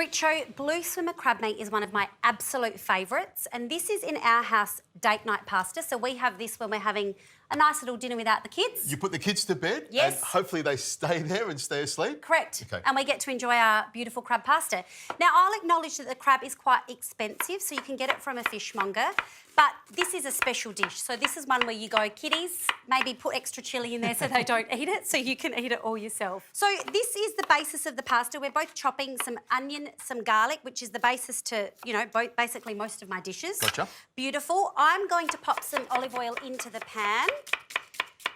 Richo, blue swimmer crab meat is one of my absolute favourites, and this is in our house date night pasta. So we have this when we're having a nice little dinner without the kids. You put the kids to bed, yes, and hopefully they stay there and stay asleep? Correct. Okay. And we get to enjoy our beautiful crab pasta. Now, I'll acknowledge that the crab is quite expensive, so you can get it from a fishmonger, but this is a special dish. So this is one where you go, kiddies, maybe put extra chilli in there so they don't eat it, so you can eat it all yourself. So this is the basis of the pasta. We're both chopping some onion, some garlic, which is the basis to, you know, basically most of my dishes. Gotcha. Beautiful. I'm going to pop some olive oil into the pan.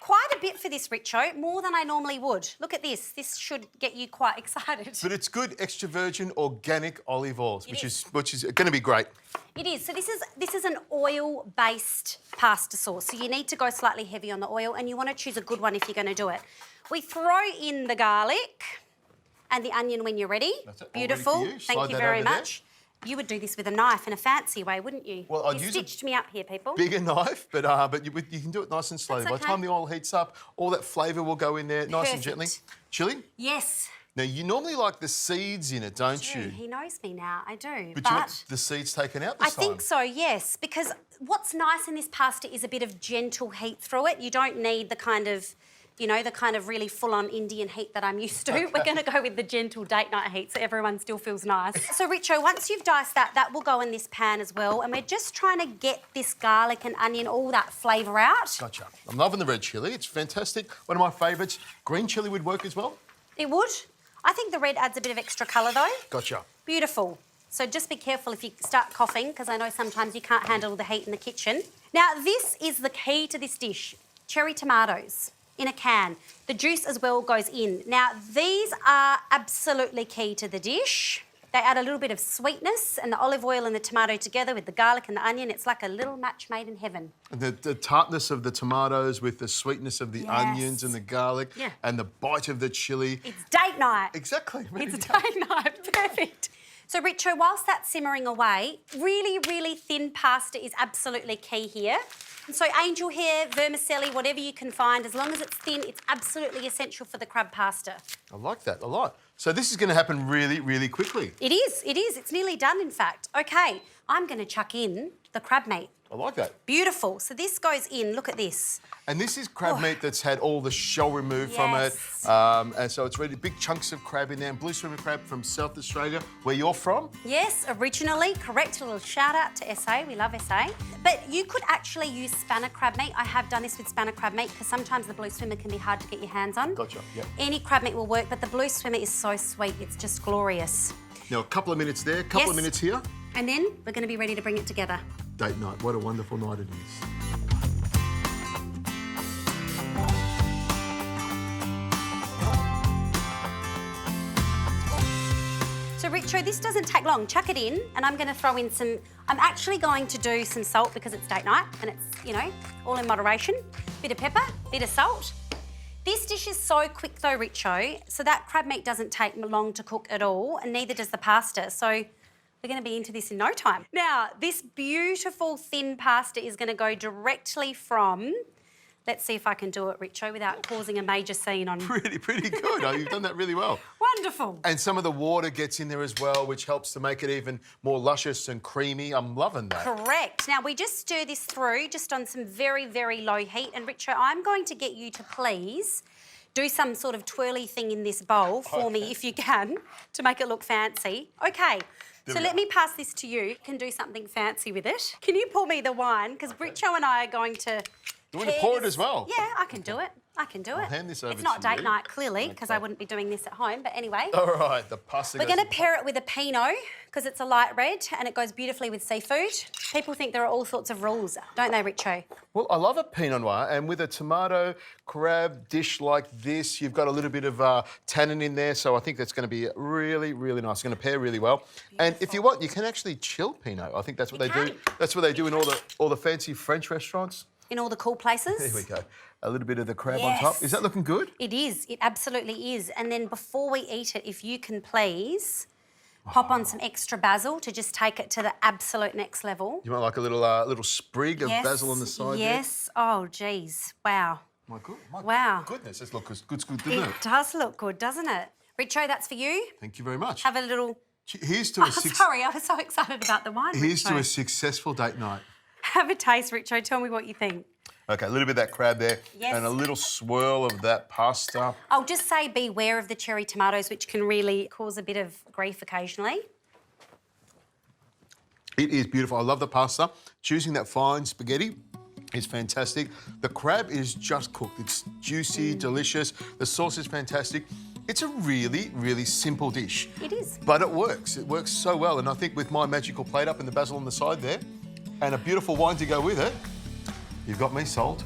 Quite a bit for this, Richo, more than I normally would. Look at this. This should get you quite excited. But it's good extra virgin organic olive oils, which is going to be great. It is. So this is an oil-based pasta sauce. So you need to go slightly heavy on the oil, and you want to choose a good one if you're going to do it. We throw in the garlic and the onion when you're ready. That's it. Beautiful. All ready for you. Thank you very much. You would do this with a knife in a fancy way, wouldn't you? Well, I'd you use stitched me up here, people. Bigger knife, but you can do it nice and slowly. That's By the okay. time the oil heats up, all that flavour will go in there nice and gently. Chilli? Yes. Now, you normally like the seeds in it, don't you? He knows me now, I do. But you want the seeds taken out this time? I think so, yes, because what's nice in this pasta is a bit of gentle heat through it. You don't need the kind of, you know, the kind of really full-on Indian heat that I'm used to. Okay. We're going to go with the gentle date night heat so everyone still feels nice. So, Richo, once you've diced that will go in this pan as well, and we're just trying to get this garlic and onion, all that flavour out. Gotcha. I'm loving the red chilli. It's fantastic. One of my favourites. Green chilli would work as well? It would. I think the red adds a bit of extra colour, though. Gotcha. Beautiful. So just be careful if you start coughing, because I know sometimes you can't handle the heat in the kitchen. Now, this is the key to this dish. Cherry tomatoes in a can. The juice as well goes in. Now, these are absolutely key to the dish. They add a little bit of sweetness, and the olive oil and the tomato together with the garlic and the onion, it's like a little match made in heaven. The tartness of the tomatoes with the sweetness of the onions and the garlic and the bite of the chilli. It's date night. Exactly. It's date night. Perfect. So, Richo, whilst that's simmering away, really, really thin pasta is absolutely key here. And so angel hair, vermicelli, whatever you can find, as long as it's thin, it's absolutely essential for the crab pasta. I like that a lot. So this is going to happen really, really quickly. It is. It's nearly done, in fact. OK, I'm going to chuck in the crab meat. I like that. Beautiful. So this goes in, look at this. And this is crab meat that's had all the shell removed from it. And so it's really big chunks of crab in there. And blue swimmer crab from South Australia, where you're from? Yes, originally, correct. A little shout out to SA. We love SA. But you could actually use spanner crab meat. I have done this with spanner crab meat because sometimes the blue swimmer can be hard to get your hands on. Gotcha, yep. Any crab meat will work, but the blue swimmer is so sweet. It's just glorious. Now, a couple of minutes there, a couple of minutes here. And then we're going to be ready to bring it together. Date night. What a wonderful night it is. So, Richo, this doesn't take long. Chuck it in, and I'm going to throw in some... I'm actually going to do some salt because it's date night, and it's, you know, all in moderation. Bit of pepper, bit of salt. This dish is so quick, though, Richo, so that crab meat doesn't take long to cook at all, and neither does the pasta. So we're going to be into this in no time. Now, this beautiful thin pasta is going to go directly from... Let's see if I can do it, Richo, without causing a major scene on... Pretty good. Oh, you've done that really well. Wonderful. And some of the water gets in there as well, which helps to make it even more luscious and creamy. I'm loving that. Correct. Now, we just stir this through just on some very, very low heat. And, Richo, I'm going to get you to please do some sort of twirly thing in this bowl for me, if you can, to make it look fancy. OK. So let me pass this to you. You can do something fancy with it. Can you pour me the wine? Because Richo and I are going to... You want to pour it as well? Yeah, I can do it. I can do it. I'll hand this over It's not to date you. night, clearly, because I wouldn't be doing this at home. But anyway. All right, the pasta. We're going to pair it with a Pinot because it's a light red and it goes beautifully with seafood. People think there are all sorts of rules, don't they, Richo? Well, I love a Pinot Noir, and with a tomato crab dish like this, you've got a little bit of tannin in there, so I think that's going to be really, really nice. It's going to pair really well. Beautiful. And if you want, you can actually chill Pinot. I think that's what they do. That's what they do in all the fancy French restaurants. In all the cool places. There we go. A little bit of the crab on top. Is that looking good? It is. It absolutely is. And then before we eat it, if you can please pop on some extra basil to just take it to the absolute next level. You want like a little sprig of basil on the side there? Yes. Oh, geez. Wow. My goodness, this looks good, doesn't it? It does look good, doesn't it? Richo, that's for you. Thank you very much. Have a little Here's to a Sorry, I was so excited about the wine. Here's to Richo. a successful date night. Have a taste, Richo. Tell me what you think. Okay, a little bit of that crab there, Yes. and a little swirl of that pasta. I'll just say beware of the cherry tomatoes, which can really cause a bit of grief occasionally. It is beautiful. I love the pasta. Choosing that fine spaghetti is fantastic. The crab is just cooked. It's juicy, delicious. The sauce is fantastic. It's a really, really simple dish. It is. But it works. It works so well. And I think with my magical plate up and the basil on the side there, and a beautiful wine to go with it, you've got me sold.